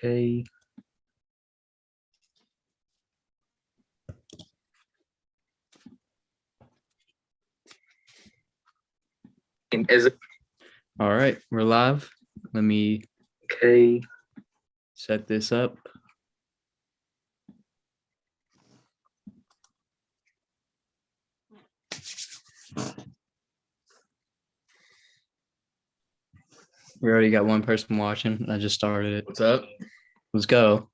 Okay. All right, we're live. Let me set this up. We already got one person watching. I just started it. What's up? Let's go.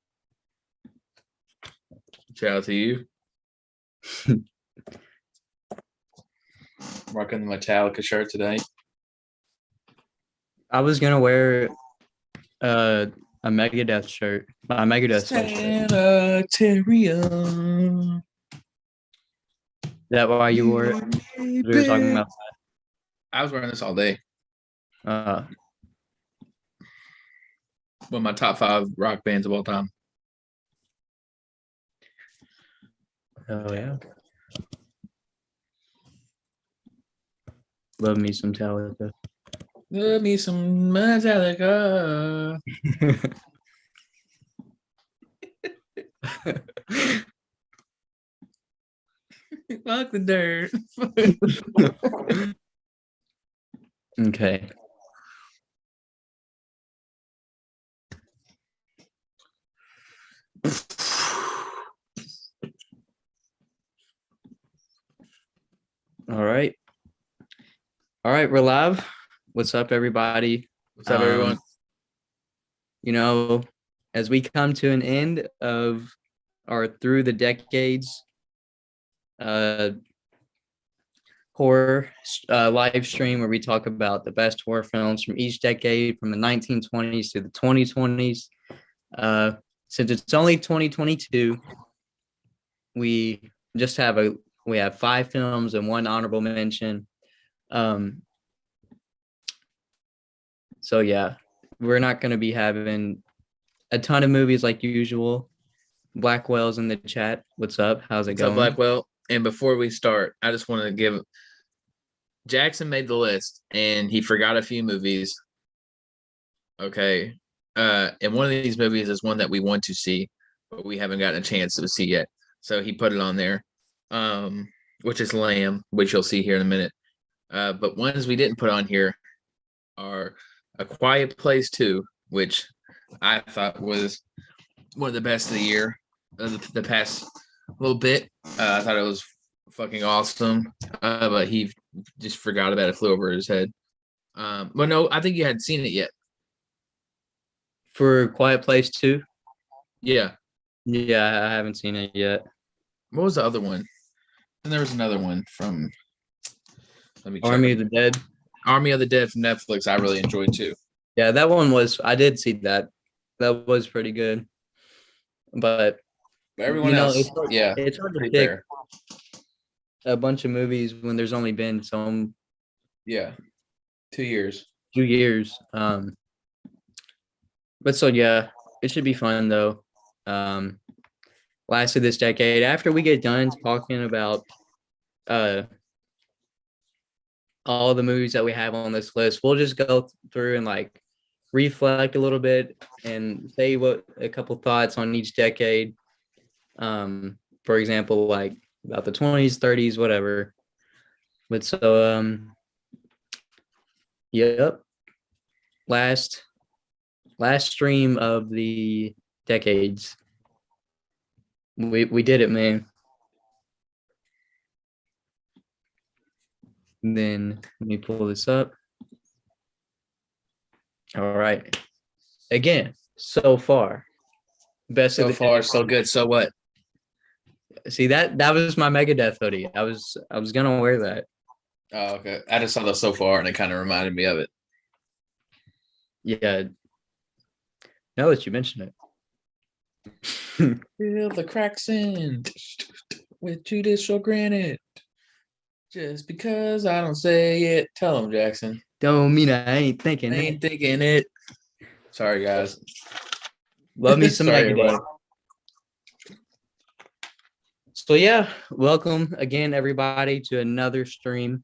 Shout out to you. Rocking the Metallica shirt today. I was gonna wear a Megadeth shirt. A Megadeth sweatshirt. Sanitarium. Is that why you wore it? We were talking about I was wearing this all day. that. One of my top 5 rock bands of all time. Oh yeah. Love me some Metallica. Love me some Metallica. Fuck the dirt. Okay. All right. All right, we're live. What's up, everybody? What's up, everyone? You know, as we come to an end of our Through the Decades horror live stream where we talk about the best horror films from each decade, from the 1920s to the 2020s. Since it's only 2022, we have 5 films and 1 honorable mention. So yeah, we're not going to be having a ton of movies like usual. Blackwell's in the chat. What's up? How's it going? What's up, Blackwell? And before we start, I just want to give Jackson made the list and he forgot a few movies. Okay. And one of these movies is one that we want to see, but we haven't gotten a chance to see yet. So he put it on there, which is Lamb, which you'll see here in a minute. But ones we didn't put on here are A Quiet Place 2, which I thought was one of the best of the year, the past little bit. I thought it was fucking awesome, but he just forgot about it, flew over his head. But no, I think you hadn't seen it yet. For Quiet Place 2? Yeah. Yeah, I haven't seen it yet. What was the other one? And there was another one from Army of the Dead. Army of the Dead from Netflix. I really enjoyed too. Yeah, that one I did see that. That was pretty good. But everyone else, it's hard to pick a bunch of movies when there's only been 2 years. 2 years. But so yeah, it should be fun though. Last of this decade. After we get done talking about all the movies that we have on this list, we'll just go through and like reflect a little bit and say a couple thoughts on each decade. For example, like about the 20s, 30s, whatever. But so yep. Last stream of the decades. We did it, man. And then let me pull this up. All right. Again, so far. Best so of the far, so good. So what? See, that was my Megadeth hoodie. I was gonna wear that. Oh, okay. I just saw the so far and it kind of reminded me of it. Yeah. Now that you mention it. Fill the cracks in with judicial granite. Just because I don't say it. Tell him, Jackson. Don't mean I ain't thinking it. Sorry, guys. Love me some Megadeth. So yeah, welcome again, everybody, to another stream.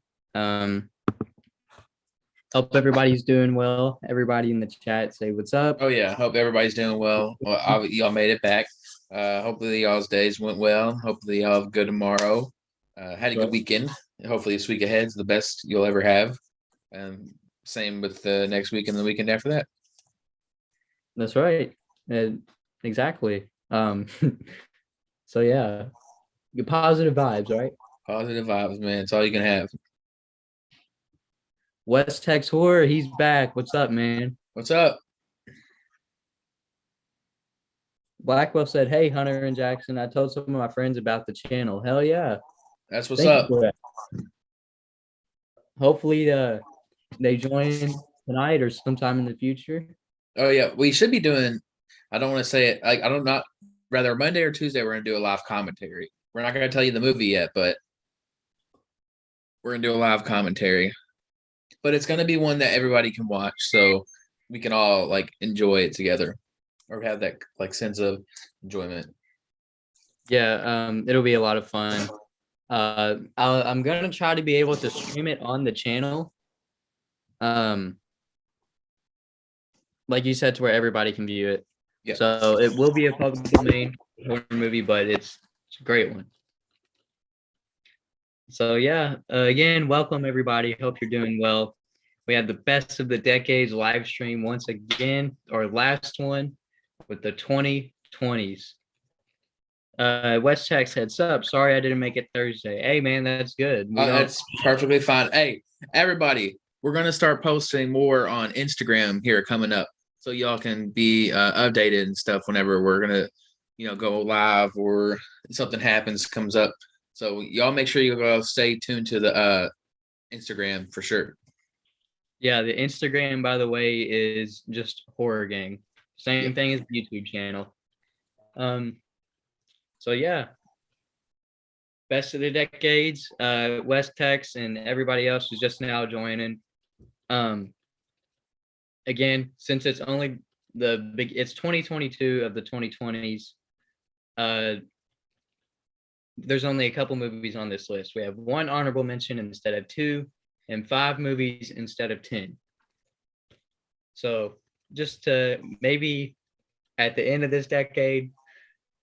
Hope everybody's doing well. Everybody in the chat, say what's up. Oh yeah, hope everybody's doing well. Y'all made it back. Hopefully y'all's days went well. Hopefully y'all have a good tomorrow. Had a good weekend. Hopefully this week ahead is the best you'll ever have. Same with the next week and the weekend after that. That's right. Exactly. So yeah, good positive vibes, right? Positive vibes, man. It's all you can have. West Tex Horror, he's back. What's up, man? What's up? Blackwell said, "Hey, Hunter and Jackson, I told some of my friends about the channel. Hell yeah. That's what's Thank you up. for that. Hopefully they join tonight or sometime in the future. Oh yeah, we should be doing. I don't want to say it. Like I don't not. Rather Monday or Tuesday, we're gonna do a live commentary. We're not gonna tell you the movie yet, but we're gonna do a live commentary. But it's gonna be one that everybody can watch, so we can all like enjoy it together, or have that like sense of enjoyment. Yeah, it'll be a lot of fun. I'm gonna try to be able to stream it on the channel. Like you said, to where everybody can view it. Yeah. So it will be a public domain horror movie, but it's a great one. So yeah, again, welcome everybody. Hope you're doing well. We had the best of the decades live stream once again, our last one with the 2020s. West Tex heads up. Sorry I didn't make it Thursday. Hey man, that's good. That's perfectly fine. Hey, everybody, we're gonna start posting more on Instagram here coming up, so y'all can be updated and stuff whenever we're gonna, go live or something comes up. So y'all make sure you go stay tuned to the Instagram for sure. Yeah, the Instagram, by the way, is just Horrorgang. Same thing as the YouTube channel. So yeah, best of the decades, West Tex and everybody else who's just now joining. Again, since it's only it's 2022 of the 2020s. There's only a couple movies on this list. We have one honorable mention instead of 2, and 5 movies instead of 10. So just to maybe at the end of this decade,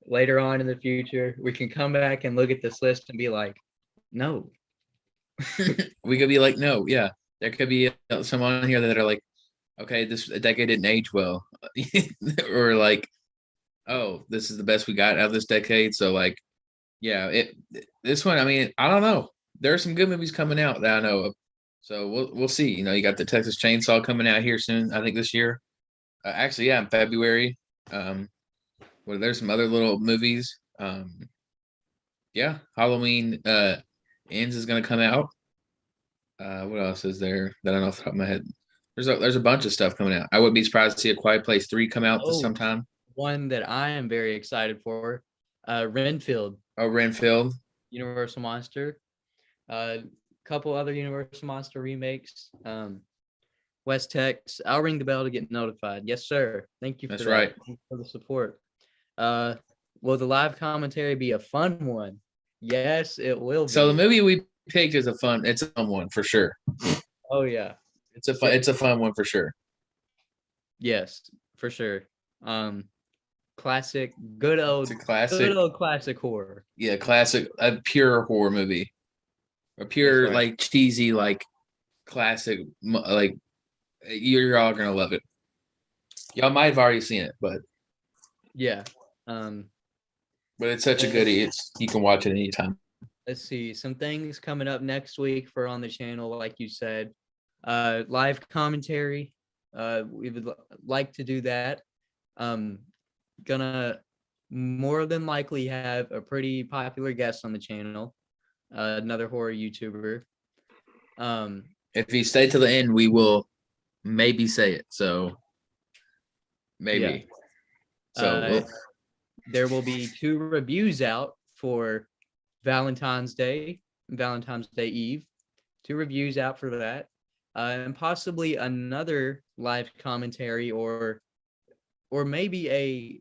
later on in the future, we can come back and look at this list and be like, no. We could be like, no, yeah. There could be some on here that are like, okay, this decade didn't age well. Or like, oh, this is the best we got out of this decade. So like, yeah, this one, I mean, I don't know. There are some good movies coming out that I know of. So we'll see. You got the Texas Chainsaw coming out here soon, I think this year. Actually, yeah, in February. Well, there's some other little movies. Yeah, Halloween Ends is gonna come out. What else is there that I don't know off the top of my head? There's a bunch of stuff coming out. I wouldn't be surprised to see A Quiet Place 3 come out sometime. One that I am very excited for, Renfield. Oh, Renfield. Universal Monster. Couple other Universal Monster remakes. West Tex, I'll ring the bell to get notified. Yes, sir. Thank you for That's that. right. Thank you for the support. Will the live commentary be a fun one? Yes, it will be. So the movie we picked is it's a fun one for sure. Oh yeah. It's a fun one for sure. Yes, for sure. Classic, good old classic horror. Yeah, classic, a pure horror movie. A pure, right, like cheesy, like classic, like you're all gonna love it. Y'all might have already seen it, but yeah. But it's such a goodie. You can watch it anytime. Let's see some things coming up next week for on the channel, like you said. Live commentary. We would like to do that. Gonna more than likely have a pretty popular guest on the channel, another horror YouTuber. If you stay to the end, we will maybe say it. So maybe. Yeah. So there will be 2 reviews out for Valentine's Day Eve. 2 reviews out for that, and possibly another live commentary or maybe a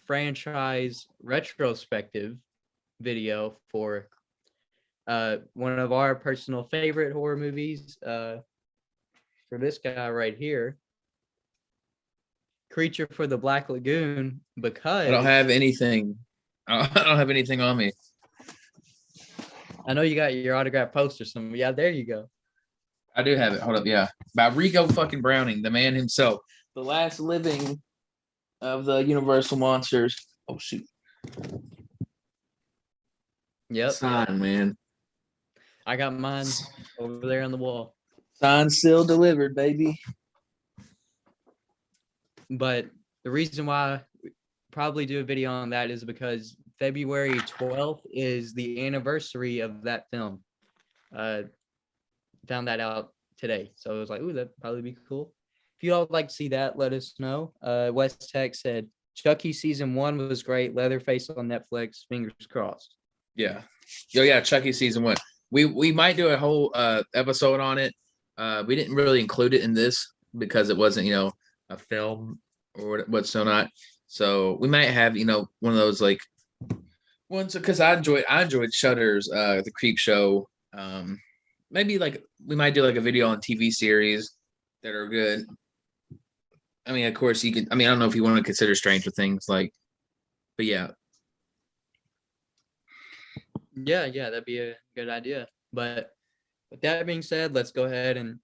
franchise retrospective video for one of our personal favorite horror movies, for this guy right here, Creature for the Black Lagoon, because I don't have anything. I don't have anything on me. I know you got your autograph poster. Some, yeah, there you go. I do have it. Hold up, yeah. By Rico fucking Browning, the man himself, the last living of the Universal monsters. Oh shoot. Yep. Sign, man. I got mine over there on the wall. Sign still delivered, baby. But the reason why we probably do a video on that is because February 12th is the anniversary of that film. Found that out today. So I was like, ooh, that'd probably be cool. If you all would like to see that, let us know. West Tech said, Chucky season 1 was great. Leatherface on Netflix. Fingers crossed. Yeah. Yo, yeah, Chucky season 1. We might do a whole episode on it. We didn't really include it in this because it wasn't, a film or what's so not. So we might have, one of those like ones because I enjoyed Shudder's the Creep Show. Maybe like we might do like a video on TV series that are good. I mean, of course you could. I mean, I don't know if you want to consider Stranger Things, like, but yeah. Yeah, that'd be a good idea. But with that being said, let's go ahead and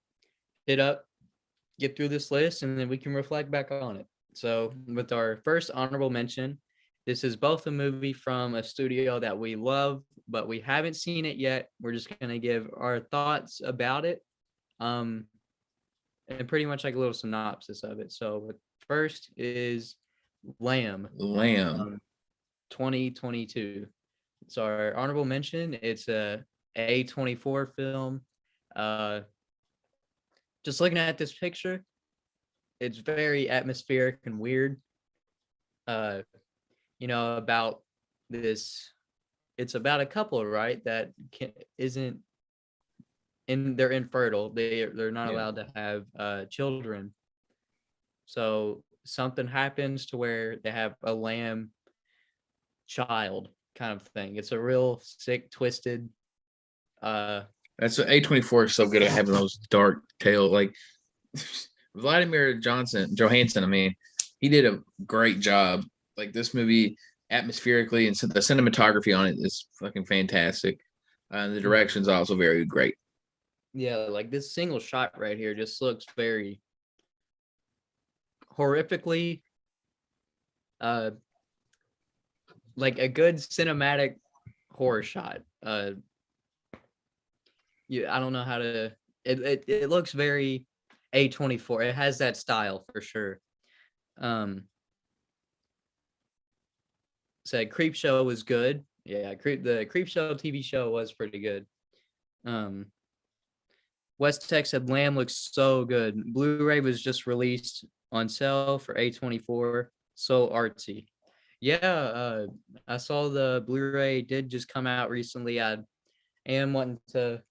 get through this list, and then we can reflect back on it. So with our first honorable mention, this is both a movie from a studio that we love, but we haven't seen it yet. We're just going to give our thoughts about it, and pretty much like a little synopsis of it. So first is Lamb. 2022. So our honorable mention, it's a A24 film. Just looking at this picture, it's very atmospheric and weird. About this, it's about a couple, right? That isn't, and they're infertile. They're not allowed to have children. So something happens to where they have a lamb child kind of thing. It's a real sick, twisted. That's what A24 is so good at having those dark tale. Like Vladimir Johansson. I mean, he did a great job. Like this movie, atmospherically, and the cinematography on it is fucking fantastic. The direction's also very great. Yeah, like this single shot right here just looks very horrifically, like a good cinematic horror shot. I don't know how to. It looks very A24. It has that style for sure. Said Creep Show was good. Yeah, the Creep Show TV show was pretty good. West Tech said Lamb looks so good. Blu-ray was just released on sale for A24. So artsy. Yeah, I saw the Blu-ray did just come out recently. I am wanting to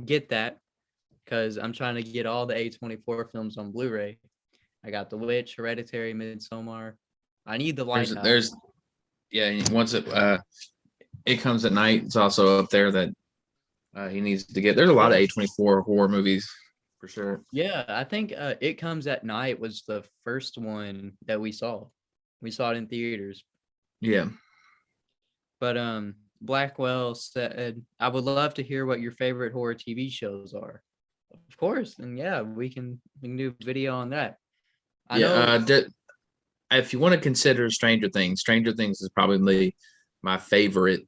get that because I'm trying to get all the A24 films on Blu-ray. I got The Witch, Hereditary, Midsommar. I need the Lighthouse. Once it comes at night, it's also up there that he needs to get. There's a lot of A24 horror movies for sure. Yeah, I think It Comes at Night was the first one that we saw. We saw it in theaters. Yeah. But Blackwell said, I would love to hear what your favorite horror TV shows are. Of course. And yeah, we can do a video on that. If you want to consider Stranger Things is probably my favorite,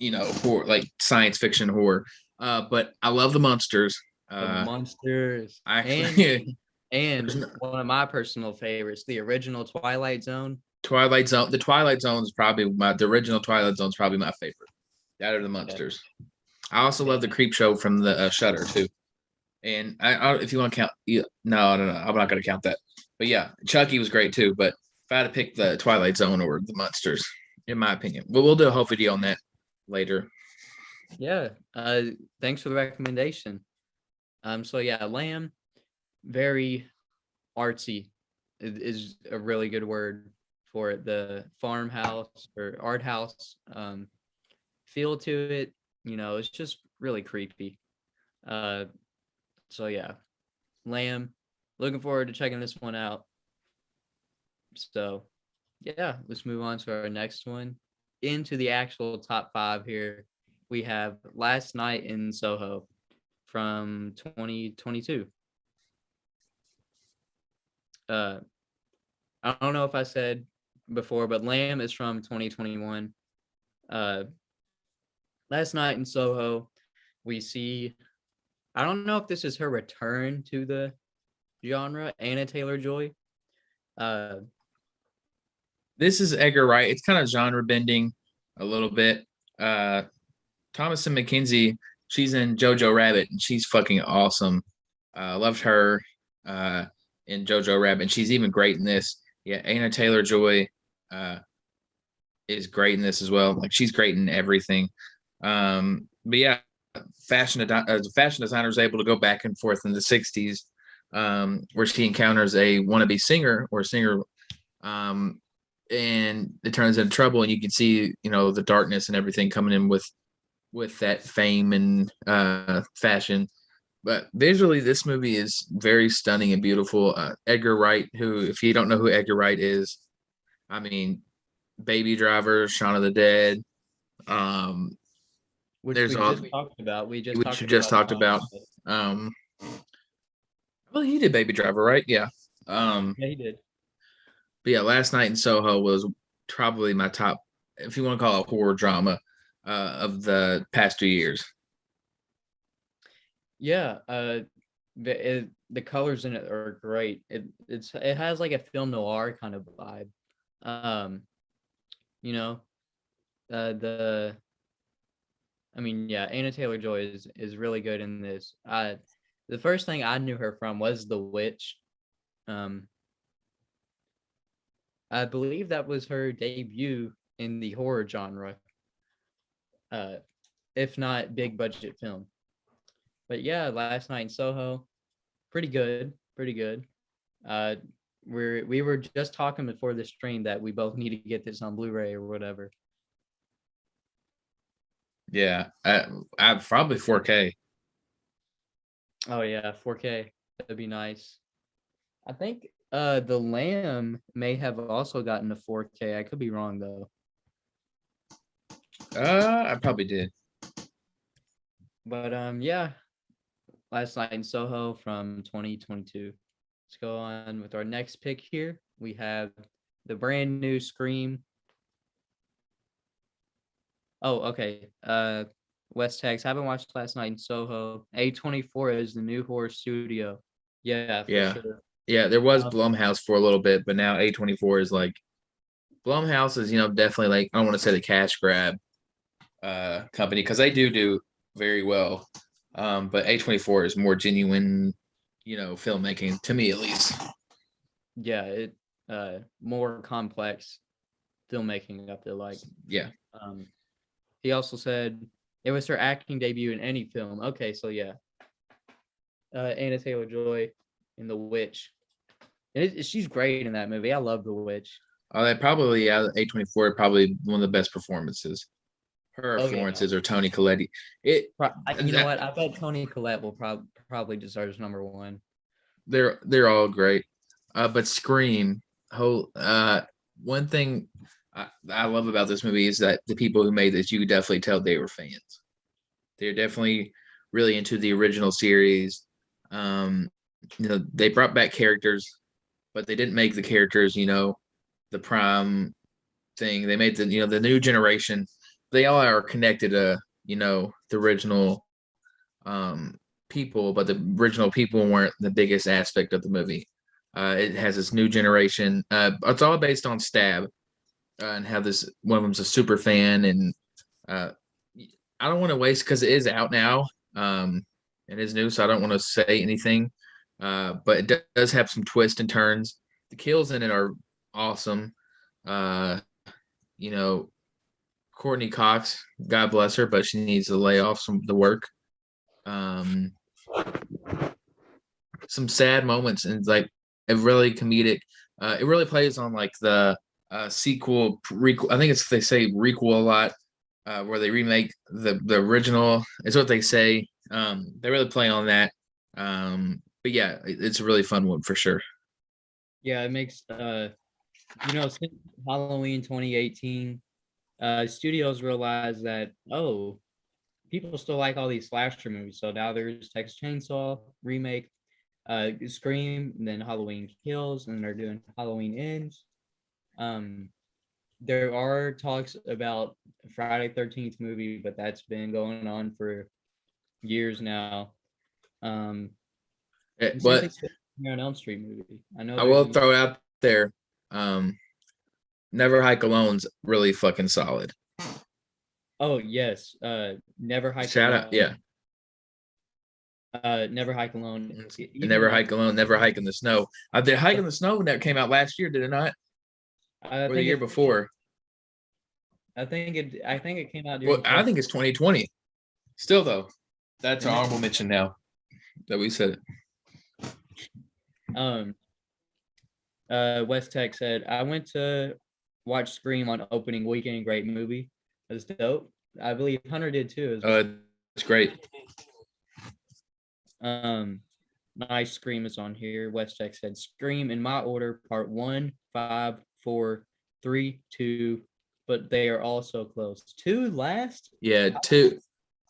horror, like science fiction horror. But I love the Monsters. Monsters. Actually, and one of my personal favorites, the original Twilight Zone. The Twilight Zone is probably the original Twilight Zone is probably my favorite. That are the Monsters. I also love the Creep Show from the Shudder too. And I if you want to count, no, I'm not going to count that. But yeah, Chucky was great too. But if I had to pick the Twilight Zone or the Monsters, in my opinion, but we'll do a whole video on that later. Yeah. Thanks for the recommendation. So yeah, Lamb, very artsy is a really good word for it. The farmhouse or art house feel to it, it's just really creepy. So yeah, Lamb. Looking forward to checking this one out. So, yeah, let's move on to our next one. Into the actual top 5 here, we have Last Night in Soho from 2022. I don't know if I said before, but Lamb is from 2021. Last Night in Soho, we see, I don't know if this is her return to the genre, Anna Taylor-Joy. This is Edgar Wright. It's kind of genre bending a little bit. Thomasin McKenzie, she's in Jojo Rabbit, and she's fucking awesome. Loved her in Jojo Rabbit, and she's even great in this. Yeah, Anna Taylor-Joy is great in this as well. Like, she's great in everything. But yeah, fashion designer is able to go back and forth in the 60s, where she encounters a wannabe singer or singer, and it turns into trouble, and you can see, the darkness and everything coming in with that fame and fashion. But visually, this movie is very stunning and beautiful. Edgar Wright, who, if you don't know who Edgar Wright is, I mean, Baby Driver, Shaun of the Dead, Which there's we all just talked about. which you just talked about. Well, he did Baby Driver, right? Yeah. Yeah, he did. But yeah, Last Night in Soho was probably my top, if you want to call it a horror drama, of the past 2 years. Yeah, the colors in it are great. It has like a film noir kind of vibe. Anna Taylor-Joy is really good in this. The first thing I knew her from was The Witch. I believe that was her debut in the horror genre, if not big budget film. But yeah, Last Night in Soho, pretty good. We were just talking before the stream that we both need to get this on Blu-ray or whatever. Yeah, I probably 4K. Oh yeah, 4K. That'd be nice. I think The Lamb may have also gotten a 4K. I could be wrong though. I probably did. But yeah, Last Night in Soho from 2022. Let's go on with our next pick here. We have the brand new Scream. Oh, okay. West Tex, haven't watched Last Night in Soho. A24 is the new horror studio. Yeah, for sure. Yeah, there was Blumhouse for a little bit, but now A24 is like, Blumhouse is, definitely like, I don't want to say the cash grab company, because they do very well. But A24 is more genuine, filmmaking, to me at least. Yeah, it more complex filmmaking, I feel like. Yeah. He also said it was her acting debut in any film. Okay, so yeah. Anna Taylor-Joy in The Witch. She's great in that movie. I love The Witch. That probably, A24, probably one of the best performances. Her performances, or Toni Collette. What? I bet Toni Collette will probably deserves number one. They're all great. But Scream, one thing I love about this movie is that the people who made this, you could definitely tell they were fans. They're definitely really into the original series. They brought back characters, but they didn't make the characters, the prime thing. They made the new generation. They all are connected to, the original people, but the original people weren't the biggest aspect of the movie. It has this new generation. It's all based on Stab, and how this one of them's a super fan, and I don't want to waste, because it is out now, and is new, so I don't want to say anything. But it does have some twists and turns. The kills in it are awesome. Courtney Cox, God bless her, but she needs to lay off some of the work. Some sad moments, and like a really comedic. It really plays on like the sequel, prequel. I think they say requel a lot, where they remake the original. Is what they say. They really play on that. But But yeah, it's a really fun one for sure. Yeah, it makes since Halloween 2018, studios realized that people still like all these slasher movies. So now there's Texas Chainsaw Remake, Scream, and then Halloween Kills, and they're doing Halloween Ends. There are talks about a Friday 13th movie, but that's been going on for years now. Same But thing with an Elm Street movie. I know I there's will throw it out there. Never Hike Alone's really fucking solid. Oh yes, Never Hike Shout Alone. out, yeah. Never Hike Alone. And Never Hike Alone, Never Hike in the Snow. The Hike in the Snow that came out last year, did it not? Or the year before? I think it came out. Well, I think it's 2020. Still though, that's an honorable mention now that we said it. West Tech said, I went to watch Scream on opening weekend. Great movie. That's dope. I believe Hunter did too. It's great. Nice. Scream is on here. West Tech said, Scream in my order, part 1, 5, 4, 3, 2, but they are all so close. 2 last? Yeah, 2.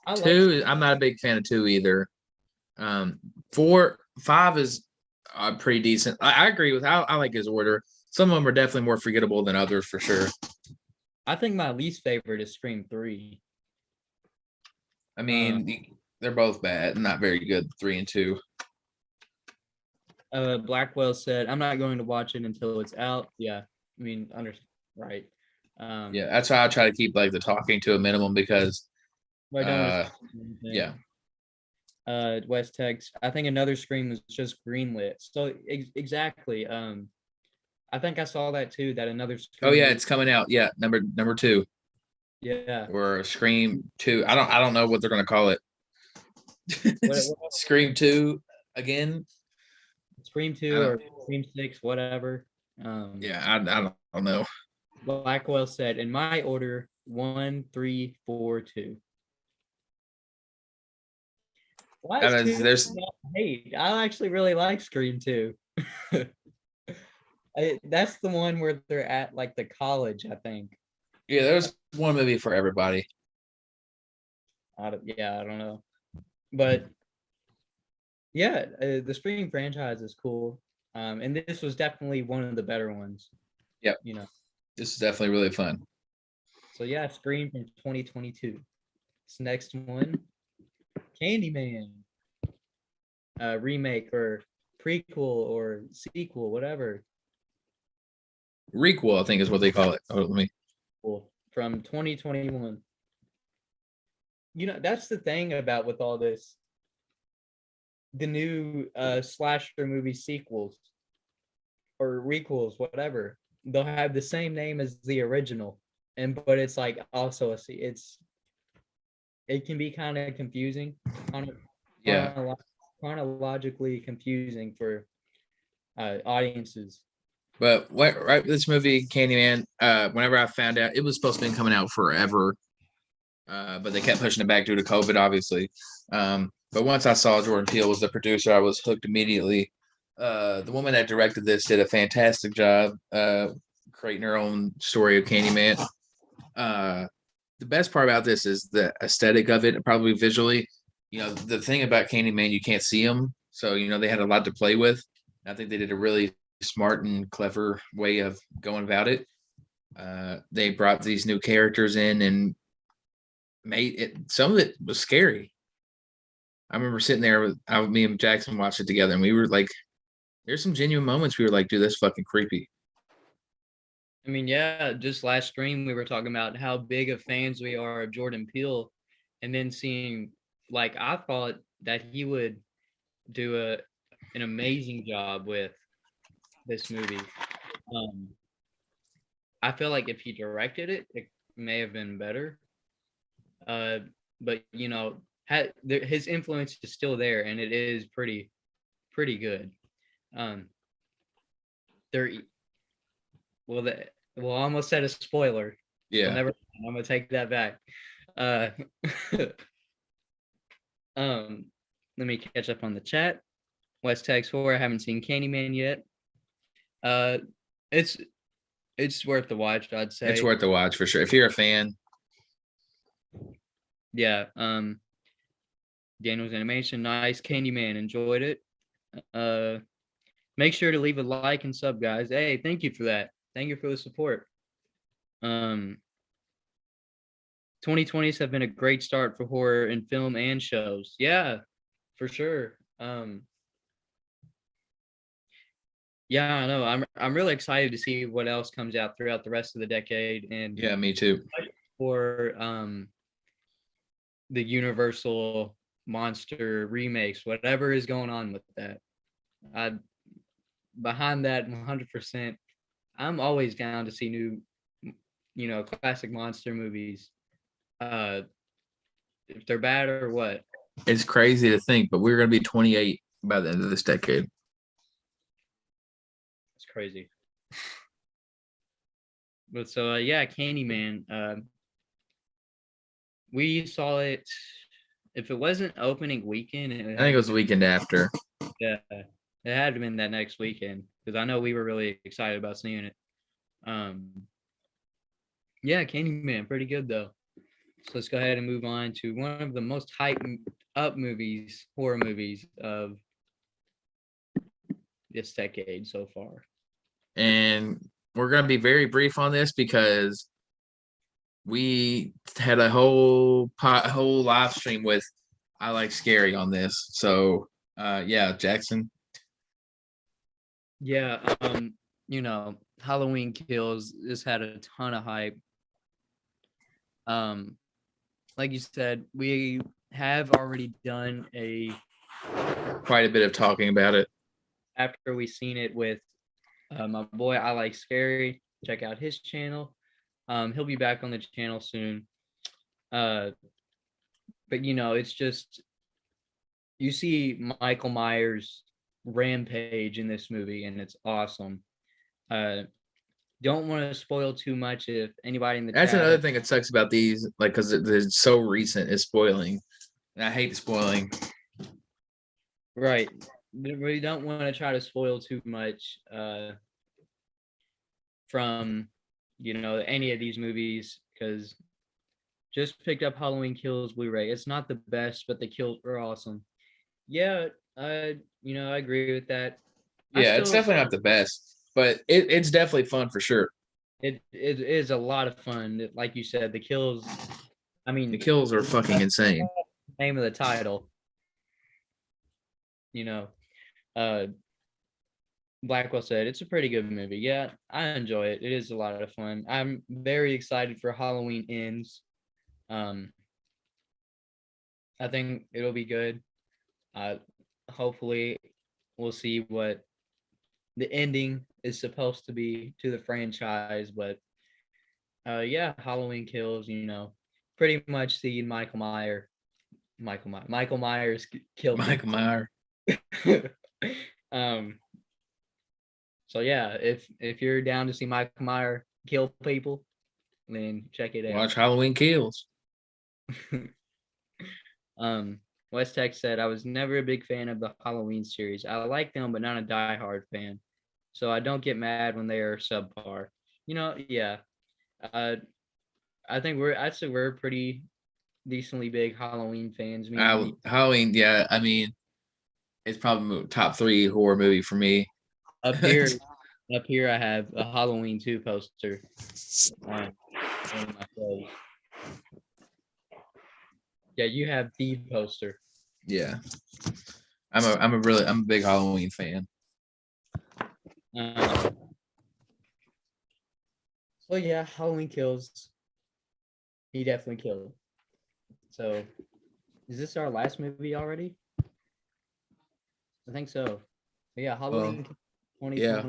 I'm not a big fan of 2 either. 4, 5 is pretty decent. I agree with. I like his order. Some of them are definitely more forgettable than others for sure. I think my least favorite is Scream 3. I mean, they're both bad, not very good. 3 and 2. Blackwell said, I'm not going to watch it until it's out. Yeah, I mean, right. Yeah, that's why I try to keep like the talking to a minimum because yeah. West Tex, I think another Scream was just greenlit. So exactly. I think I saw that too. That another Scream. Oh yeah, it's coming out. Yeah, number 2. Yeah. Or Scream 2. I don't know what they're gonna call it. What Scream 2 again. Scream 2 or Scream 6, whatever. Yeah, I don't know. Blackwell said, in my order, 1, 3, 4, 2. Why is 2 there's hate? I actually really like Scream 2. That's the one where they're at like the college, I think. Yeah, there's one movie for everybody. I don't know. But yeah, the Scream franchise is cool. And this was definitely one of the better ones. Yep. This is definitely really fun. So yeah, Scream from 2022. This next one, Candyman. Remake or prequel or sequel, whatever. Requel, I think is what they call it. Oh, let me. From 2021. That's the thing about with all this. The new slasher movie sequels or requels, whatever, they'll have the same name as the original, but it's like also it can be kind of confusing, chronologically confusing for audiences. But right, this movie Candyman. Whenever I found out it was supposed to be coming out forever, but they kept pushing it back due to COVID, obviously. But once I saw Jordan Peele was the producer, I was hooked immediately. The woman that directed this did a fantastic job creating her own story of Candyman. The best part about this is the aesthetic of it, probably visually. The thing about Candyman, you can't see him, so they had a lot to play with. I think they did a really smart and clever way of going about it. They brought these new characters in and made it. Some of it was scary. I remember sitting there with me and Jackson watched it together, and we were like, "There's some genuine moments we were like, dude, that's fucking creepy." I mean, yeah, just last stream we were talking about how big of fans we are of Jordan Peele, and then seeing I thought that he would do an amazing job with this movie. I feel like if he directed it, it may have been better. But his influence is still there, and it is pretty good. I almost said a spoiler. Yeah. So I'm gonna take that back. Let me catch up on the chat. West Texas Horror. I haven't seen Candyman yet. Uh, it's worth the watch, I'd say. It's worth the watch for sure if you're a fan. Yeah. Daniel's animation, nice. Candyman, enjoyed it. Make sure to leave a like and sub, guys. Hey, thank you for that. Thank you for the support. 2020s have been a great start for horror in film and shows. Yeah, for sure. Yeah, I know. I'm really excited to see what else comes out throughout the rest of the decade. And yeah, me too. For the Universal monster remakes, whatever is going on with that. Behind that 100%. I'm always down to see new, classic monster movies. If they're bad or what. It's crazy to think, but we're going to be 28 by the end of this decade. It's crazy. But so, yeah, Candyman. We saw it. If it wasn't opening weekend, I think it was the weekend after. Yeah, it had to have been that next weekend because I know we were really excited about seeing it. Yeah, Candyman, pretty good though. So let's go ahead and move on to one of the most hyped up movies, horror movies of this decade so far. And we're going to be very brief on this because we had a whole live stream with I Like Scary on this. So, yeah, Jackson. Yeah, Halloween Kills. This had a ton of hype. Like you said, we have already done quite a bit of talking about it after we seen it with my boy I Like Scary. Check out his channel. He'll be back on the channel soon. But it's just you see Michael Myers rampage in this movie, and it's awesome. Don't want to spoil too much if anybody in the That's chat. Another thing that sucks about these, like, because it's so recent, is spoiling. And I hate spoiling. Right. We don't want to try to spoil too much from, any of these movies, because just picked up Halloween Kills Blu-ray. It's not the best, but the kills are awesome. Yeah, I agree with that. Yeah, it's definitely not the best, but it's definitely fun for sure. It is a lot of fun. Like you said, the kills. I mean, the kills are fucking insane. Name of the title. Blackwell said it's a pretty good movie. Yeah, I enjoy it. It is a lot of fun. I'm very excited for Halloween Ends. I think it'll be good. Hopefully we'll see what the ending is supposed to be to the franchise, but yeah, Halloween Kills, pretty much see Michael Myers kill Michael Myers. So yeah, if you're down to see Michael Myers kill people, then check it out. Watch Halloween Kills. West Tech said, I was never a big fan of the Halloween series. I like them, but not a diehard fan. So I don't get mad when they are subpar. Yeah. I think I'd say we're pretty decently big Halloween fans. Halloween, yeah. I mean, it's probably top 3 horror movie for me. Up here, I have a Halloween 2 poster. Yeah, you have the poster. Yeah, I'm a big Halloween fan. So yeah, Halloween Kills. He definitely killed. So, is this our last movie already? I think so. But yeah, Halloween 2021. Yeah.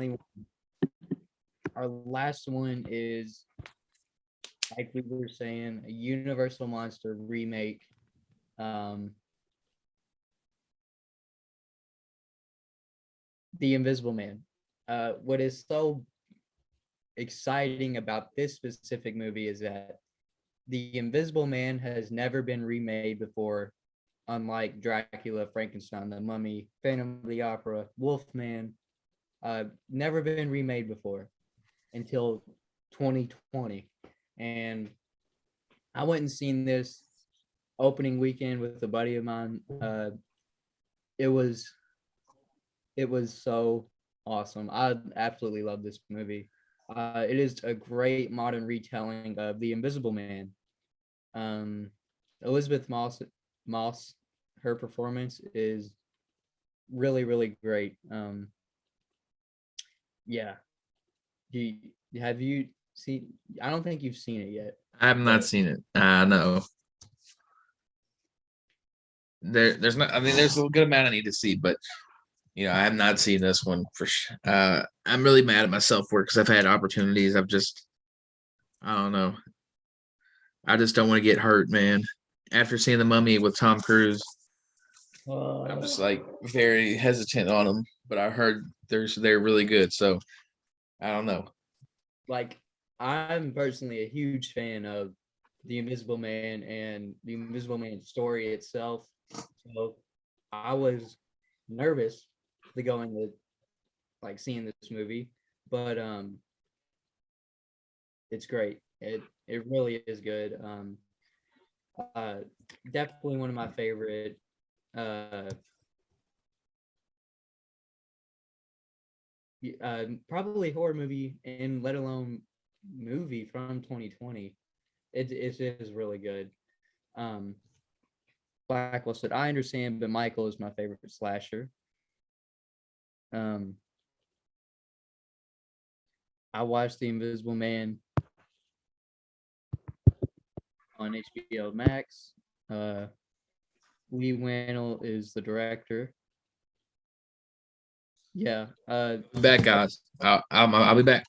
Our last one is, like we were saying, a Universal Monster remake. The Invisible Man. What is so exciting about this specific movie is that The Invisible Man has never been remade before unlike Dracula, Frankenstein, The Mummy, Phantom of the Opera, Wolfman, never been remade before until 2020. And I went and seen this opening weekend with a buddy of mine. It was it was so awesome. I absolutely love this movie. It is a great modern retelling of The Invisible Man. Um, Elizabeth Moss, her performance is really, really great. Yeah. Do you, have you seen? I don't think you've seen it yet. I have not But seen it. No. There's not. I mean, there's a good amount I need to see, but I have not seen this one for sure. I'm really mad at myself for it because I've had opportunities. I don't know. I just don't want to get hurt, man. After seeing The Mummy with Tom Cruise, I'm just like very hesitant on them. But I heard they're really good, so I don't know. like, I'm personally a huge fan of The Invisible Man and The Invisible Man story itself. So I was nervous to go into like seeing this movie, but it's great. It really is good. Uh, Definitely one of my favorite uh probably horror movie, and let alone movie from 2020. It is really good. Um, Blacklisted, I understand, but Michael is my favorite slasher. Um, I watched The Invisible Man on HBO Max. Uh, Lee Wannell is the director. Yeah. Back, guys. I'll be back.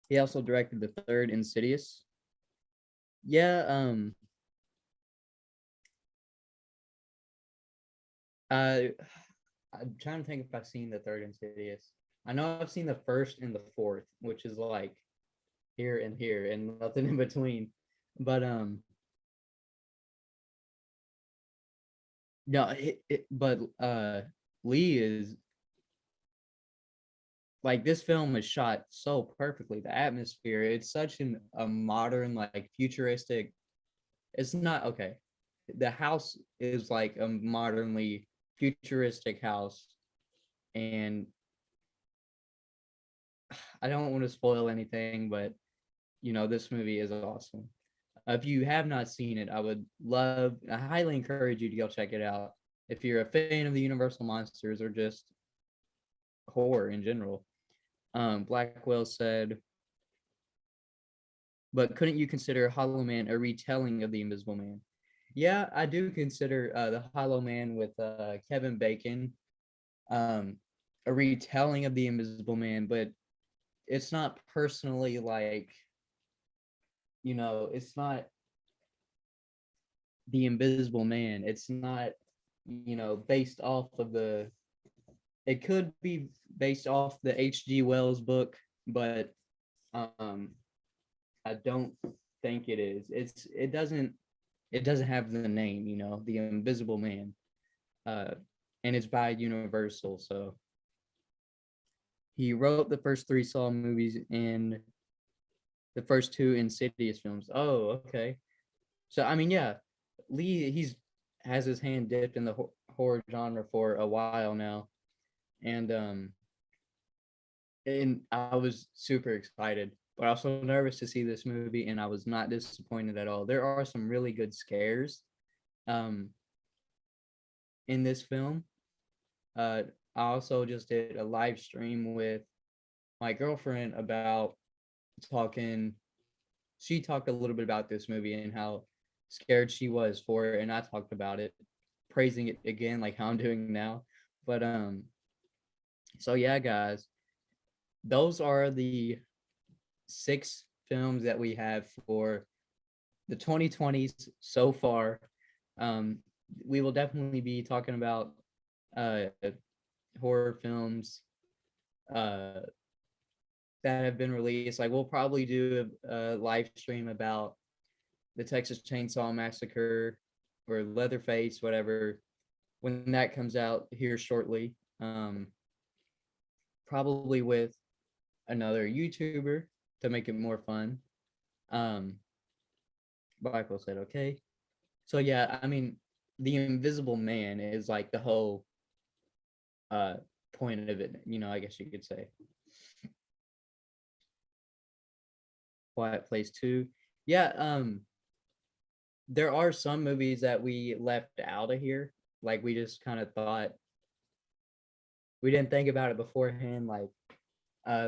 He also directed the third Insidious. Yeah. Uh, I'm trying to think if I've seen the third Insidious. I know I've seen the first and the fourth, which is like here and nothing in between. But no, but Lee is like, this film is shot so perfectly. The atmosphere, it's such a modern, like, futuristic. It's not okay. The house is like a modernly futuristic house, and I don't want to spoil anything, but this movie is awesome. If you have not seen it, I highly encourage you to go check it out. If you're a fan of the Universal monsters or just horror in general. Blackwell said, but couldn't you consider Hollow Man a retelling of The Invisible Man? Yeah, I do consider the Hollow Man with Kevin Bacon um, a retelling of The Invisible Man, but it's not personally like, it's not The Invisible Man. It's not, based off of it could be based off the H.G. Wells book, but um, I don't think it is. It doesn't have the name, The Invisible Man. Uh, and it's by Universal, so he wrote the first three Saw movies and the first two Insidious films. Oh, okay. So I mean, yeah, Lee has his hand dipped in the horror genre for a while now, and I was super excited, but also nervous to see this movie, and I was not disappointed at all. There are some really good scares, um, in this film. Uh, I also just did a live stream with my girlfriend about talking. She talked a little bit about this movie and how scared she was for it, and I talked about it, praising it again, like how I'm doing now. But so yeah, guys, those are the 6 films that we have for the 2020s so far. Um, we will definitely be talking about uh, horror films uh, that have been released. Like, we'll probably do a live stream about the Texas Chainsaw Massacre or Leatherface, whatever, when that comes out here shortly. Probably with another YouTuber to make it more fun. Michael said, okay. So yeah, I mean, the Invisible Man is like the whole point of it, I guess you could say. Quiet Place 2. Yeah, there are some movies that we left out of here. Like we just kind of thought we didn't think about it beforehand. Like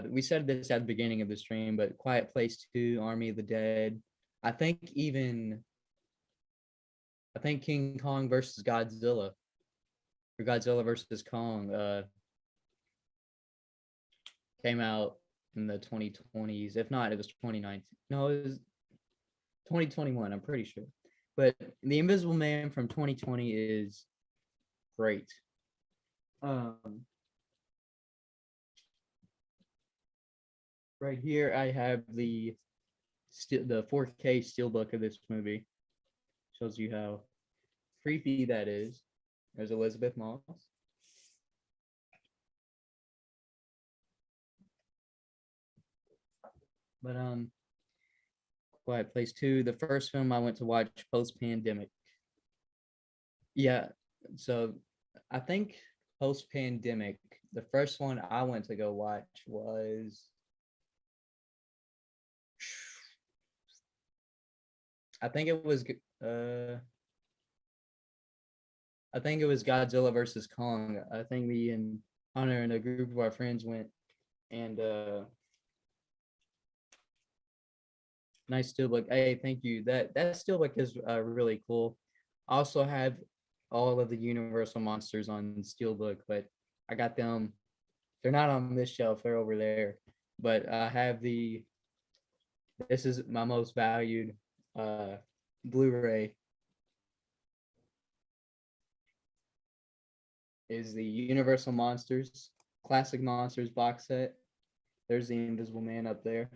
we said this at the beginning of the stream, but Quiet Place 2, Army of the Dead. I think King Kong versus Godzilla, or Godzilla versus Kong, came out in the 2020s. If not, it was 2019. No, it was 2021, I'm pretty sure. But The Invisible Man from 2020 is great. Right here, I have the 4K steelbook of this movie. Shows you how creepy that is. There's Elizabeth Moss. But Quiet Place 2, the first film I went to watch post-pandemic. Yeah, so I think post-pandemic, the first one I went to go watch was I think it was Godzilla versus Kong. I think me and Hunter and a group of our friends went, and nice steelbook. Hey, thank you. That steelbook is really cool. I also have all of the Universal monsters on steelbook, but I got them. They're not on this shelf. They're over there. But I have this is my most valued Blu-ray. Is the Universal Monsters Classic Monsters box set. There's the Invisible Man up there.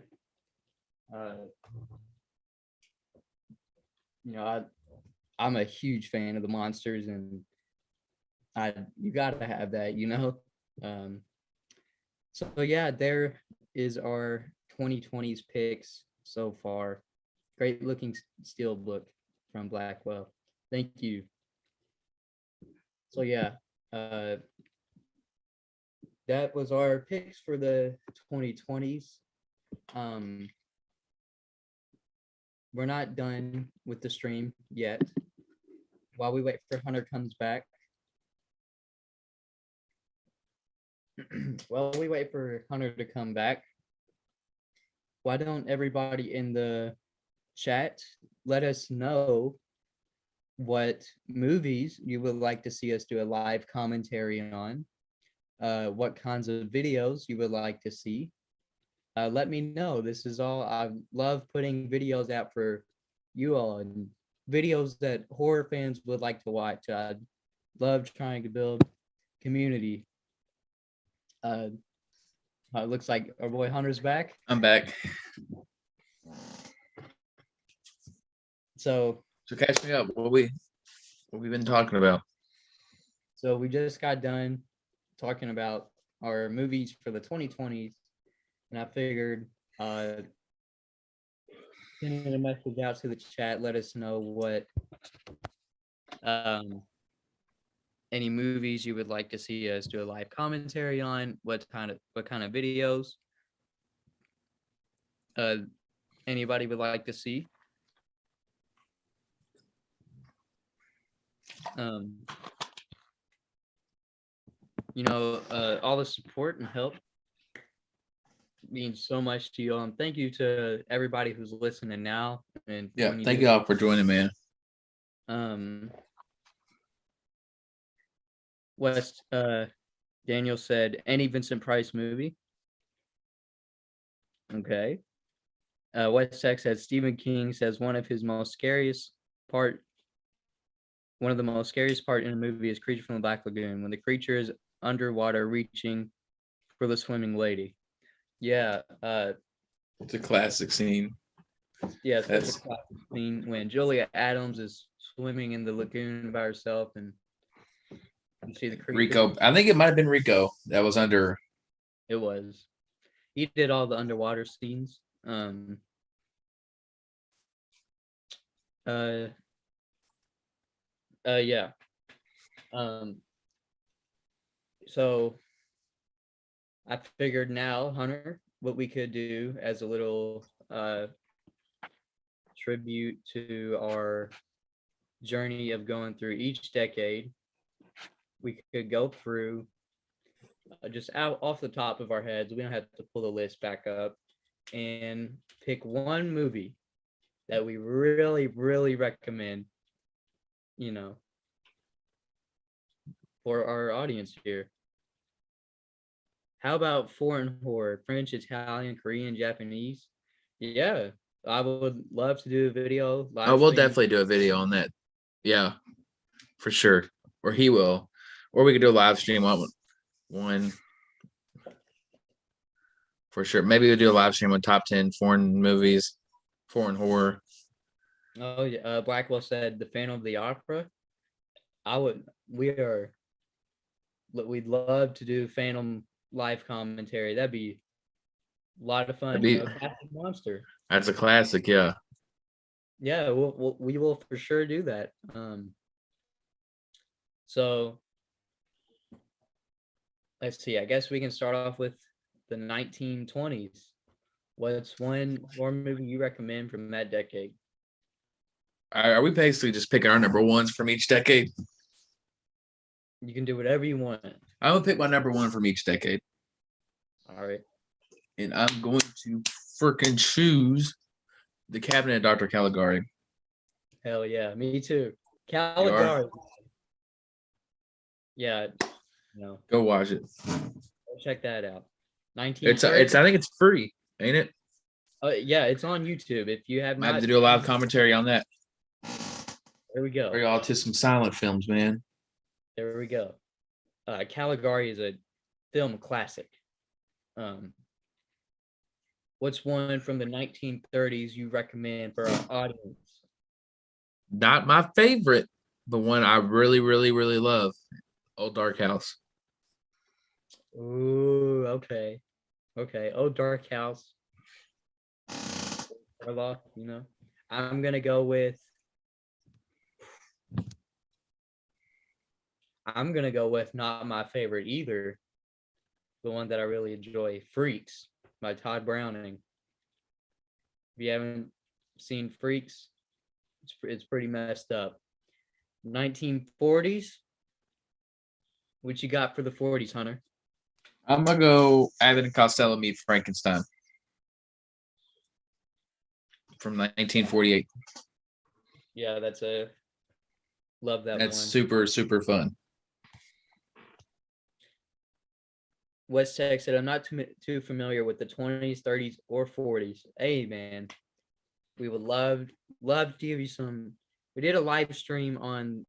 I'm a huge fan of the monsters, and you gotta have that, So yeah, there is our 2020s picks so far. Great looking steelbook from Blackwell. Thank you. So yeah, that was our picks for the 2020s. We're not done with the stream yet. While we wait for Hunter comes back. While we wait for Hunter to come back, why don't everybody in the chat let us know what movies you would like to see us do a live commentary on, what kinds of videos you would like to see. Let me know. This is all. I love putting videos out for you all, and videos that horror fans would like to watch. I love trying to build community. It looks like our boy Hunter's back. I'm back. So catch me up. What we been talking about? So we just got done talking about our movies for the 2020s, and I figured sending a message out to the chat, let us know what any movies you would like to see us do a live commentary on, what kind of videos anybody would like to see. All the support and help means so much to you. Thank you to everybody who's listening now. And yeah, thank you all for joining, man. West Daniel said any Vincent Price movie. Okay. West Tech said Stephen King says one of the most scariest part in a movie is Creature from the Black Lagoon, when the creature is underwater reaching for the swimming lady. Yeah. It's a classic scene. Yeah, such a That's classic scene when Julia Adams is swimming in the lagoon by herself and you see the creature. Rico. I think it might have been Rico that was under. It was. He did all the underwater scenes. Uh. Yeah. Um. So I figured now, Hunter, what we could do as a little tribute to our journey of going through each decade, we could go through just out off the top of our heads. We don't have to pull the list back up and pick one movie that we really, really recommend, you know, for our audience here. How about foreign horror? French, Italian, Korean, Japanese? Yeah, I would love to do a video I live will stream. definitely do a video on that. Yeah, for sure. Or he will. Or we could do a live stream on one. For sure. Maybe we'll do a live stream on top 10 foreign movies, foreign horror. Oh yeah, Blackwell said the Phantom of the Opera. I would. We'd love to do Phantom live commentary. That'd be a lot of fun. Classic monster. That's a classic, yeah. Yeah, we will for sure do that. So let's see. I guess we can start off with the 1920s. What's one horror movie you recommend from that decade? Are we basically just picking our number ones from each decade? You can do whatever you want. I'm gonna pick my number one from each decade. All right. And I'm going to freaking choose The Cabinet of Dr. Caligari. Hell yeah, me too. Caligari. Yeah, no. Go watch it. Go check that out. I think it's free, ain't it? Yeah, it's on YouTube. If you have I have to do a live commentary on that. There we go. Bring y'all to some silent films, man. There we go. Caligari is a film classic. What's one from the 1930s you recommend for our audience? Not my favorite, but one I really, really, really love. Old Dark House. Ooh, okay. Old Dark House. Orloff, you know. I'm gonna go with not my favorite either. The one that I really enjoy, Freaks by Todd Browning. If you haven't seen Freaks, it's pretty messed up. 1940s. What you got for the 40s, Hunter? I'm gonna go Abbott and Costello Meet Frankenstein from 1948. Yeah, love that one. That's super, super fun. West Tech said, I'm not too familiar with the 20s, 30s, or 40s. Hey, man, we would love to give you some. We did a live stream on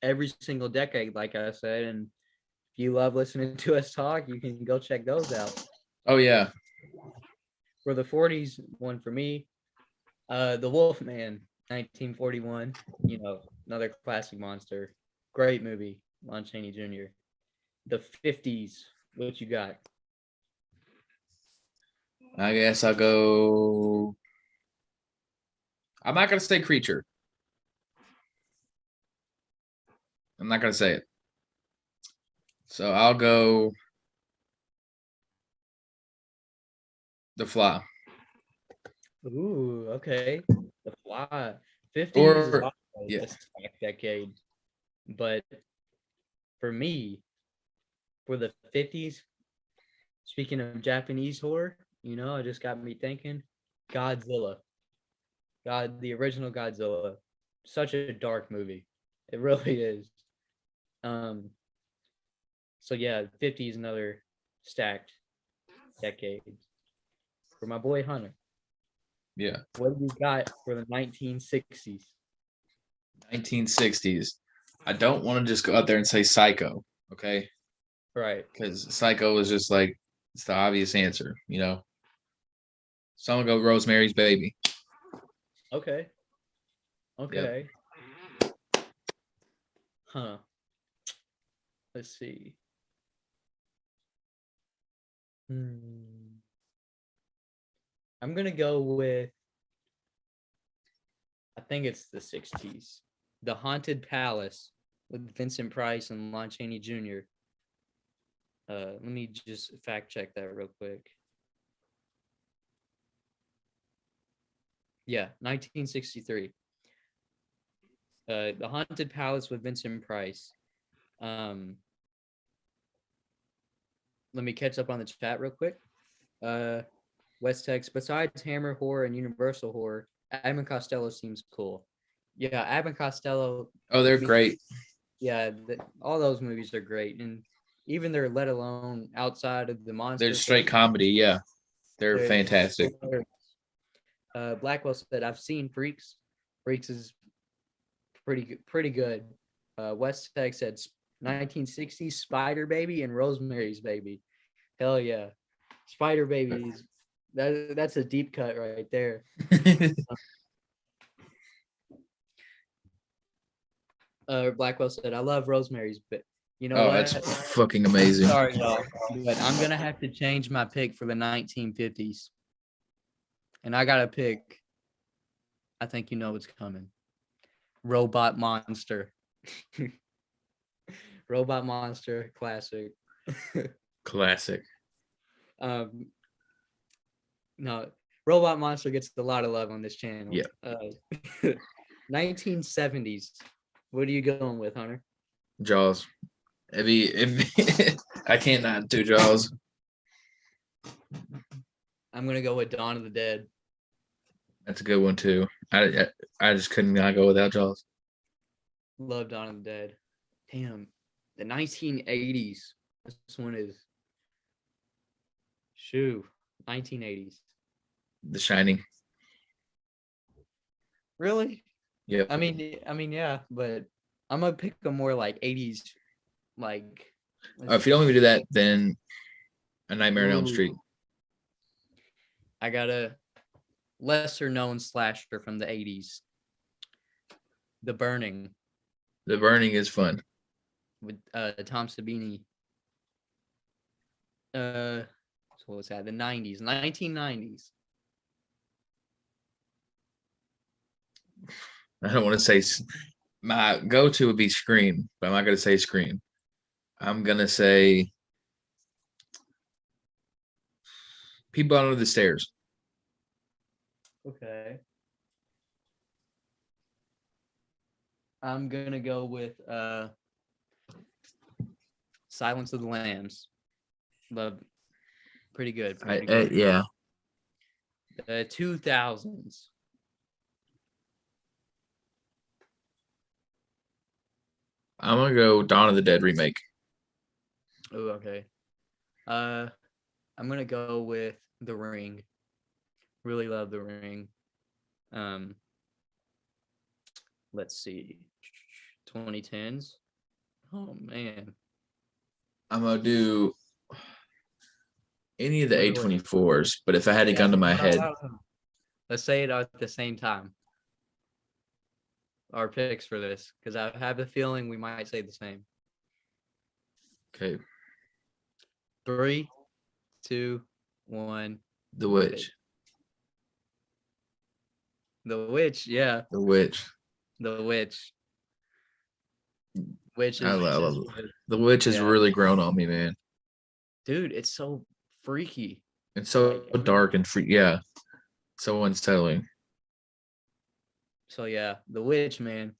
every single decade, like I said, and if you love listening to us talk, you can go check those out. Oh, yeah. For the 40s, one for me, The Wolfman, 1941, another classic monster. Great movie, Lon Chaney Jr. The 50s, what you got? I guess I'll go. I'm not going to say Creature. I'm not going to say it. So I'll go The Fly. Ooh, okay. The Fly. 50s is also a stacked decade. But for me, for the 50s, speaking of Japanese horror, it just got me thinking Godzilla. The original Godzilla. Such a dark movie. It really is. So yeah, 50 is another stacked decade. For my boy Hunter. Yeah. What do you got for the 1960s? 1960s. I don't want to just go out there and say Psycho, okay? Right. Because Psycho is just like, it's the obvious answer, So I'm going to go Rosemary's Baby. Okay. Okay. Huh. Let's see. I'm gonna go with. I think it's the '60s. The Haunted Palace with Vincent Price and Lon Chaney Jr. Let me just fact check that real quick. Yeah, 1963. The Haunted Palace with Vincent Price. Let me catch up on the chat real quick. West Tex, besides Hammer Horror and Universal Horror, Abbott and Costello seems cool. Yeah, Abbott and Costello. Oh, they're great. Yeah, all those movies are great, and even they're let alone outside of the monster. They're straight comedy. Yeah, they're fantastic. Blackwell said, "I've seen Freaks. Freaks is pretty good." West Tex said, "1960s Spider Baby and Rosemary's Baby." Hell yeah, Spider Babies. That's a deep cut right there. Blackwell said, "I love Rosemary's, but you know what? It's fucking amazing." Sorry, y'all, but I'm gonna have to change my pick for the 1950s, and I gotta pick. I think you know what's coming. Robot Monster. Robot Monster, classic. Classic. No, Robot Monster gets a lot of love on this channel. Yeah. 1970s. What are you going with, Hunter? Jaws. If I can't not do Jaws. I'm gonna go with Dawn of the Dead. That's a good one too. I just couldn't not go without Jaws. Love Dawn of the Dead. Damn, the 1980s. This one is 1980s. The Shining. Really? Yeah. I mean, yeah, but I'm gonna pick a more like 80s, like. If you don't want me to do that, then A Nightmare on Elm Street. I got a lesser known slasher from the 80s. The Burning. The Burning is fun. With Tom Savini. So what was that? The 90s, 1990s. I don't want to say my go-to would be Scream, but I'm not going to say Scream. I'm going to say People Under the Stairs. Okay. I'm going to go with Silence of the Lambs. Love. Pretty good. Yeah. 2000s. I'm going to go Dawn of the Dead remake. Oh, okay. I'm going to go with The Ring. Really love The Ring. Let's see. 2010s. Oh, man. I'm going to do any of the A24s, but if I had a gun to my head. Let's say it at the same time. Our picks for this, because I have a feeling we might say the same. Okay. 3, 2, 1. The Witch. The Witch, yeah. The Witch. The Witch. Witch is, I love it. The Witch has really grown on me, man. Dude, it's so freaky. It's so dark and free. Yeah. So unsettling. So yeah, The Witch, man.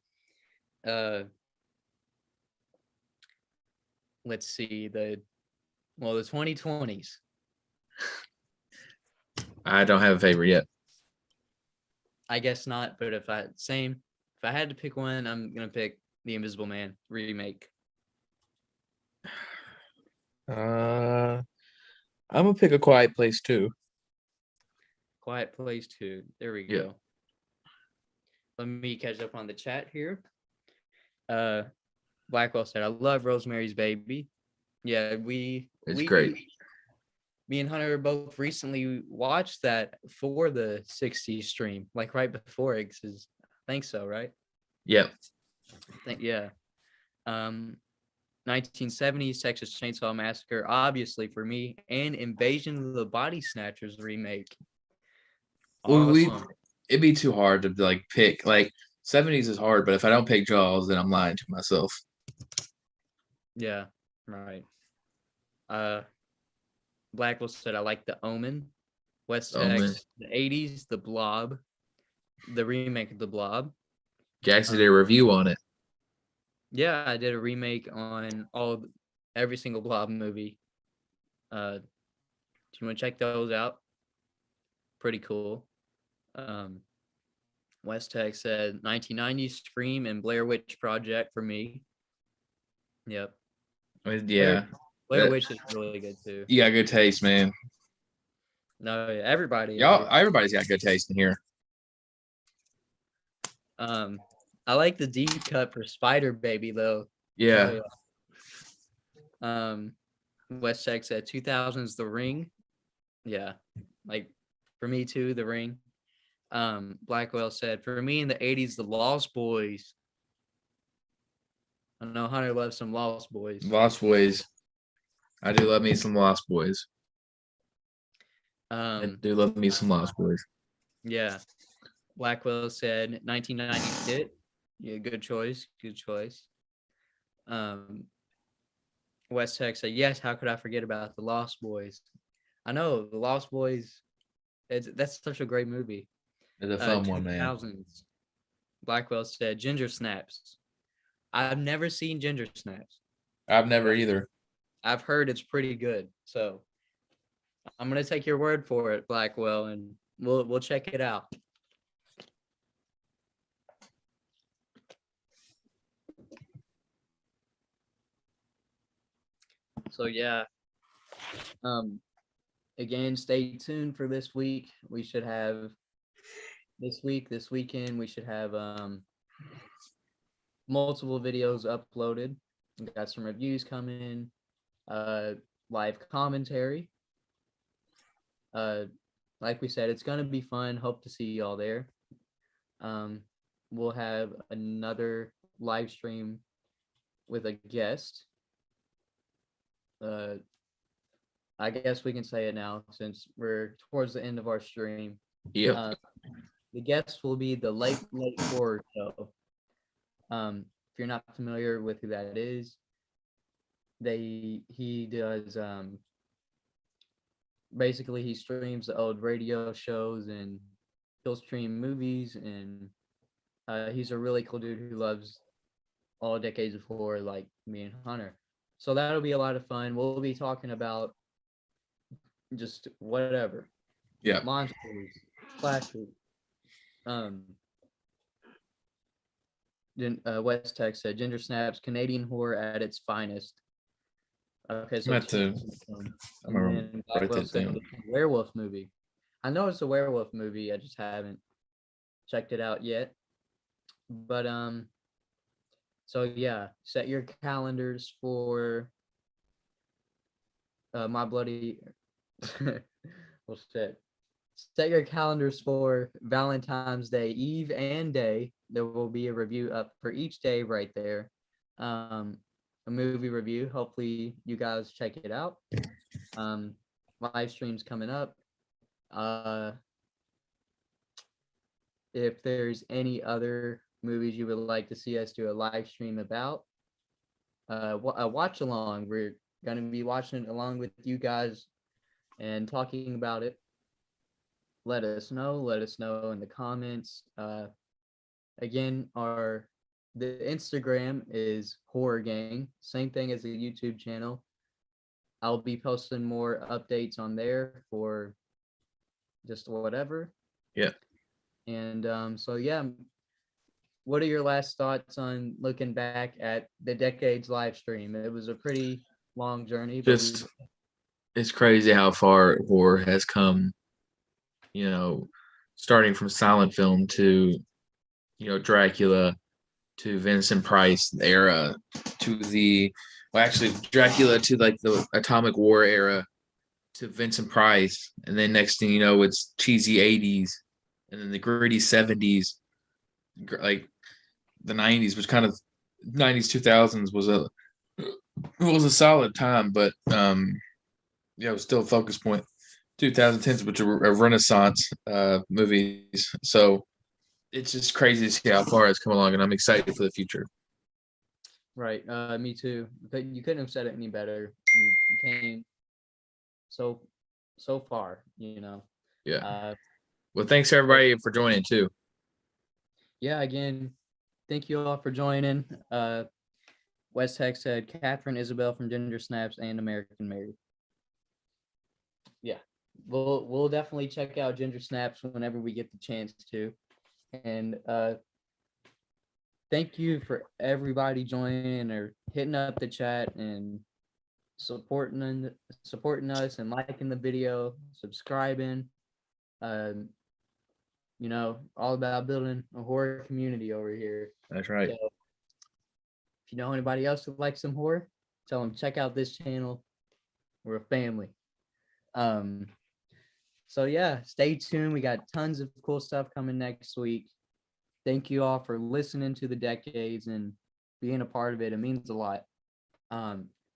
Let's see, the 2020s. I don't have a favorite yet. I guess not, but if I had to pick one, I'm gonna pick The Invisible Man remake. I'm gonna pick A Quiet Place 2. Quiet Place 2. There we go. Let me catch up on the chat here. Blackwell said, "I love Rosemary's Baby." Yeah, it's great. me and Hunter both recently watched that for the 60s stream, like right before it. 'Cause I think so, right? Yep. Yeah. 1970s Texas Chainsaw Massacre, obviously for me, and Invasion of the Body Snatchers remake. Awesome. It'd be too hard to like pick. Like 70s is hard, but if I don't pick Jaws, then I'm lying to myself. Yeah, right. Blackwell said I like The Omen. West Tex, the 80s, The Blob, the remake of The Blob. Jackson did a review on it. Yeah, I did a remake on every single Blob movie. Do you want to check those out? Pretty cool. West Tex said 1990s Scream and Blair Witch Project for me. Yep. Yeah. Blair Witch is really good too. You got good taste, man. No, everybody. Everybody's got good taste in here. I like the deep cut for Spider Baby though. Yeah. West Tex said 2000s The Ring. Yeah, like for me too, The Ring. Blackwell said for me in the 80s, The Lost Boys. I know Hunter loves some Lost Boys. Lost Boys. I do love me some Lost Boys. I do love me some Lost Boys. Yeah. Blackwell said 1990 Hit. Yeah, good choice. Good choice. West Tex said, yes, how could I forget about The Lost Boys? I know, The Lost Boys, that's such a great movie. It's a fun one, man. 2000s. Blackwell said, Ginger Snaps. I've never seen Ginger Snaps. I've never either. I've heard it's pretty good. So I'm going to take your word for it, Blackwell, and we'll check it out. So yeah, again, stay tuned for this week. We should have this weekend, we should have multiple videos uploaded. We got some reviews coming, live commentary. Like we said, it's gonna be fun. Hope to see y'all there. We'll have another live stream with a guest. I guess we can say it now since we're towards the end of our stream. Yeah. The guest will be the Late Horror Show. If you're not familiar with who that is, he does basically he streams the old radio shows and he'll stream movies, and he's a really cool dude who loves all decades of horror like me and Hunter. So that'll be a lot of fun. We'll be talking about just whatever. Yeah. Monsters, slashers. West Tex said Ginger Snaps, Canadian horror at its finest. Okay, so Blackwell said werewolf movie. I know it's a werewolf movie, I just haven't checked it out yet. But so yeah, set your calendars for my bloody well set your calendars for Valentine's Day Eve and day. There will be a review up for each day right there. A movie review. Hopefully you guys check it out. Live streams coming up. If there's any other movies you would like to see us do a live stream about, a watch along, we're going to be watching it along with you guys and talking about it. Let us know in the comments. Again, the Instagram is Horrorgang, same thing as the YouTube channel. I'll be posting more updates on there for just whatever. Yeah. And so yeah, what are your last thoughts on looking back at the decades live stream? It was a pretty long journey. It's crazy how far horror has come, starting from silent film to, Dracula, to Vincent Price era, to Dracula to like the Atomic War era, to Vincent Price, and then next thing you know, it's cheesy '80s, and then the gritty '70s, like the '90s, which kind of '90s 2000s was a solid time, but yeah, it was still a focus point. 2010s, which are a renaissance movies. So it's just crazy to see how far it's come along, and I'm excited for the future. Right. Me too. But you couldn't have said it any better. You came so far, you know. Yeah. Well, thanks everybody for joining too. Yeah, again, thank you all for joining. West Tech said Catherine Isabel from Ginger Snaps and American Mary. Yeah. We'll definitely check out Ginger Snaps whenever we get the chance to. And thank you for everybody joining or hitting up the chat and supporting us and liking the video, subscribing. You know, all about building a horror community over here. That's right. So, if you know anybody else who likes some horror, tell them check out this channel. We're a family. So yeah, stay tuned. We got tons of cool stuff coming next week. Thank you all for listening to the decades and being a part of it. It means a lot.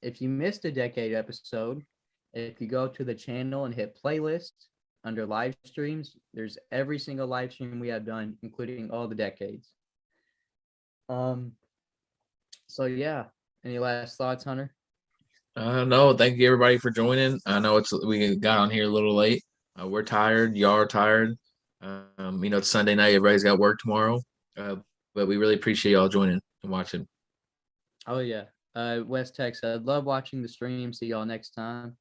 If you missed a decade episode, if you go to the channel and hit playlist under live streams, there's every single live stream we have done, including all the decades. So yeah, any last thoughts, Hunter? No, thank you everybody for joining. I know we got on here a little late. We're tired. Y'all are tired. You know, it's Sunday night. Everybody's got work tomorrow. But we really appreciate y'all joining and watching. Oh yeah. West Texas, I love watching the stream. See y'all next time.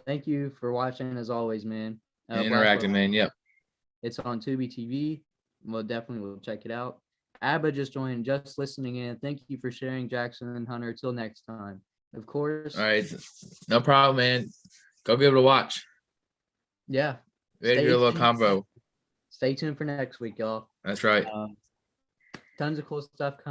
Thank you for watching as always, man. Interacting, man. Yep. It's on Tubi TV. We'll definitely check it out. Abba just joined, just listening in. Thank you for sharing, Jackson and Hunter. Till next time. Of course. All right. No problem, man. Go give it a watch. Yeah. We had to do a little combo. Stay tuned for next week, y'all. That's right. Tons of cool stuff coming.